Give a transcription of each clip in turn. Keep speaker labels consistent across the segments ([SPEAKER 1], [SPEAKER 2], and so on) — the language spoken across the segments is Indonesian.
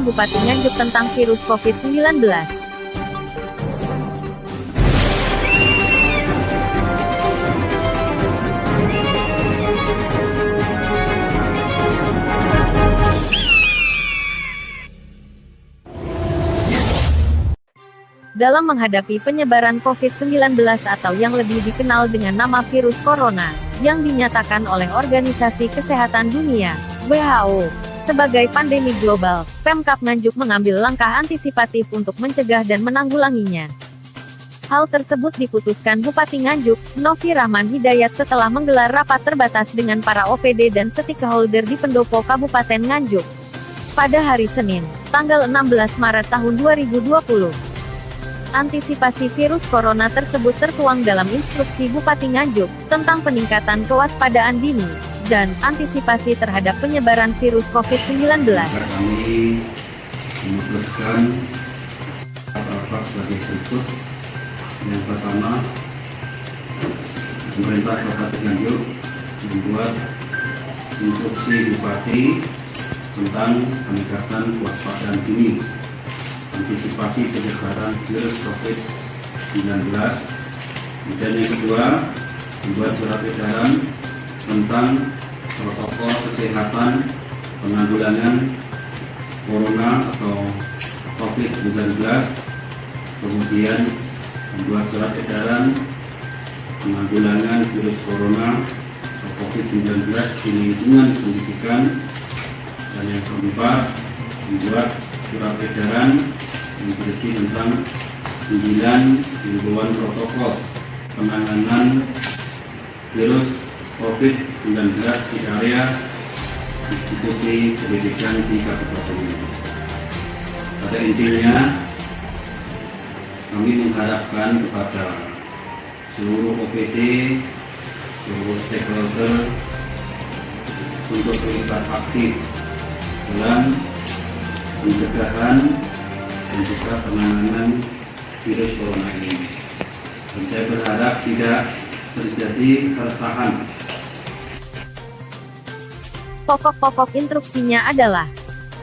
[SPEAKER 1] Bupati Nganjuk tentang virus COVID-19. Dalam menghadapi penyebaran COVID-19 atau yang lebih dikenal dengan nama virus corona, yang dinyatakan oleh Organisasi Kesehatan Dunia, WHO, sebagai pandemi global, Pemkab Nganjuk mengambil langkah antisipatif untuk mencegah dan menanggulanginya. Hal tersebut diputuskan Bupati Nganjuk, Novi Rahman Hidayat setelah menggelar rapat terbatas dengan para OPD dan stakeholder di Pendopo Kabupaten Nganjuk pada hari Senin, tanggal 16 Maret tahun 2020. Antisipasi virus corona tersebut tertuang dalam instruksi Bupati Nganjuk tentang peningkatan kewaspadaan dini dan antisipasi terhadap penyebaran virus COVID-19.
[SPEAKER 2] Kami memutuskan rapat sebagai berikut. Yang pertama, pemerintah Kabupaten Nganjuk membuat instruksi Bupati tentang peningkatan kewaspadaan dini, antisipasi penyebaran virus COVID-19. Dan yang kedua, membuat surat edaran tentang protokol kesehatan penanggulangan corona atau COVID-19. Kemudian membuat surat edaran penanggulangan virus corona atau COVID-19 di lingkungan pendidikan. Dan yang keempat, membuat surat edaran yang berisi tentang 9 himbauan protokol penanganan virus COVID-19 di area institusi pendidikan di Kabupaten ini. Pada intinya, kami mengharapkan kepada seluruh OPD, seluruh stakeholder untuk terlibat aktif dalam pencegahan dan juga penanganan virus corona ini. Dan saya berharap tidak terjadi keresahan.
[SPEAKER 1] Pokok-pokok instruksinya adalah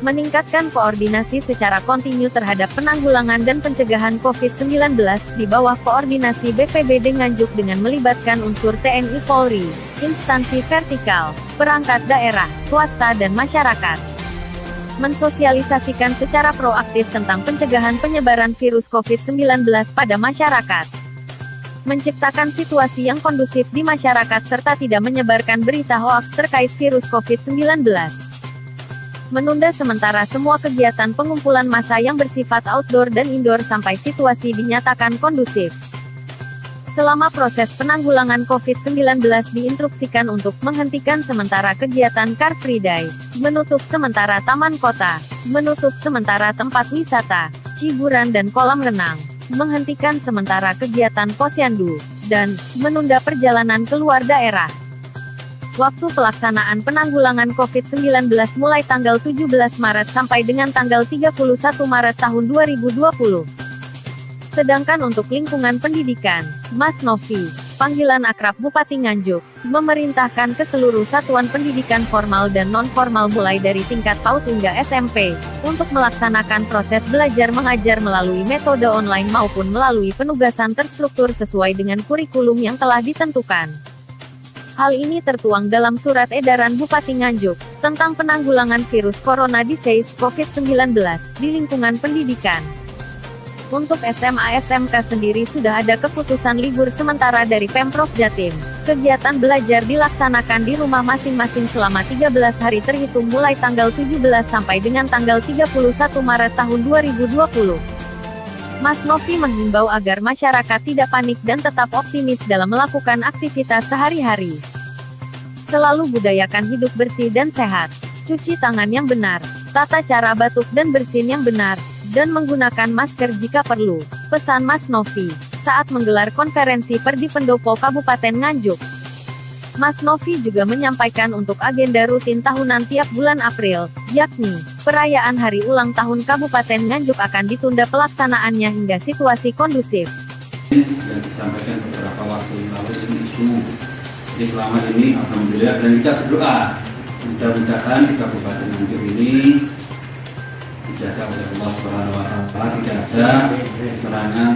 [SPEAKER 1] meningkatkan koordinasi secara kontinu terhadap penanggulangan dan pencegahan COVID-19 di bawah koordinasi BPBD Nganjuk dengan melibatkan unsur TNI Polri, instansi vertikal, perangkat daerah, swasta dan masyarakat. Mensosialisasikan secara proaktif tentang pencegahan penyebaran virus COVID-19 pada masyarakat. Menciptakan situasi yang kondusif di masyarakat serta tidak menyebarkan berita hoaks terkait virus COVID-19. Menunda sementara semua kegiatan pengumpulan massa yang bersifat outdoor dan indoor sampai situasi dinyatakan kondusif. Selama proses penanggulangan COVID-19 diinstruksikan untuk menghentikan sementara kegiatan Car Free Day, menutup sementara taman kota, menutup sementara tempat wisata, hiburan dan kolam renang, menghentikan sementara kegiatan posyandu, dan menunda perjalanan keluar daerah. Waktu pelaksanaan penanggulangan COVID-19 mulai tanggal 17 Maret sampai dengan tanggal 31 Maret tahun 2020. Sedangkan untuk lingkungan pendidikan, Mas Novi, panggilan akrab Bupati Nganjuk, memerintahkan ke seluruh satuan pendidikan formal dan non-formal mulai dari tingkat PAUD hingga SMP, untuk melaksanakan proses belajar mengajar melalui metode online maupun melalui penugasan terstruktur sesuai dengan kurikulum yang telah ditentukan. Hal ini tertuang dalam surat edaran Bupati Nganjuk, tentang penanggulangan virus corona disease COVID-19, di lingkungan pendidikan. Untuk SMA SMK sendiri sudah ada keputusan libur sementara dari Pemprov Jatim. Kegiatan belajar dilaksanakan di rumah masing-masing selama 13 hari terhitung mulai tanggal 17 sampai dengan tanggal 31 Maret tahun 2020. Mas Novi menghimbau agar masyarakat tidak panik dan tetap optimis dalam melakukan aktivitas sehari-hari. Selalu budayakan hidup bersih dan sehat, cuci tangan yang benar, tata cara batuk dan bersin yang benar, dan menggunakan masker jika perlu, pesan Mas Novi, saat menggelar konferensi pers di Pendopo Kabupaten Nganjuk. Mas Novi juga menyampaikan untuk agenda rutin tahunan tiap bulan April, yakni, perayaan hari ulang tahun Kabupaten Nganjuk akan ditunda pelaksanaannya hingga situasi kondusif.
[SPEAKER 2] Yang disampaikan beberapa waktu yang lalu ini isu. Jadi selama ini alhamdulillah dan kita berdoa mudah-mudahan di Kabupaten Nganjuk ini dijaga oleh Allah Subhanahu wa Ta'ala, tidak ada serangan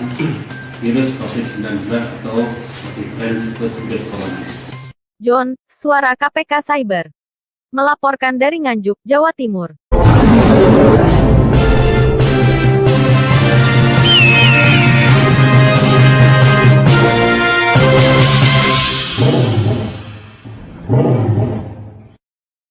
[SPEAKER 2] virus COVID-19 atau lebih keren disebut virus corona.
[SPEAKER 1] John, Suara KPK Cyber, melaporkan dari Nganjuk, Jawa Timur.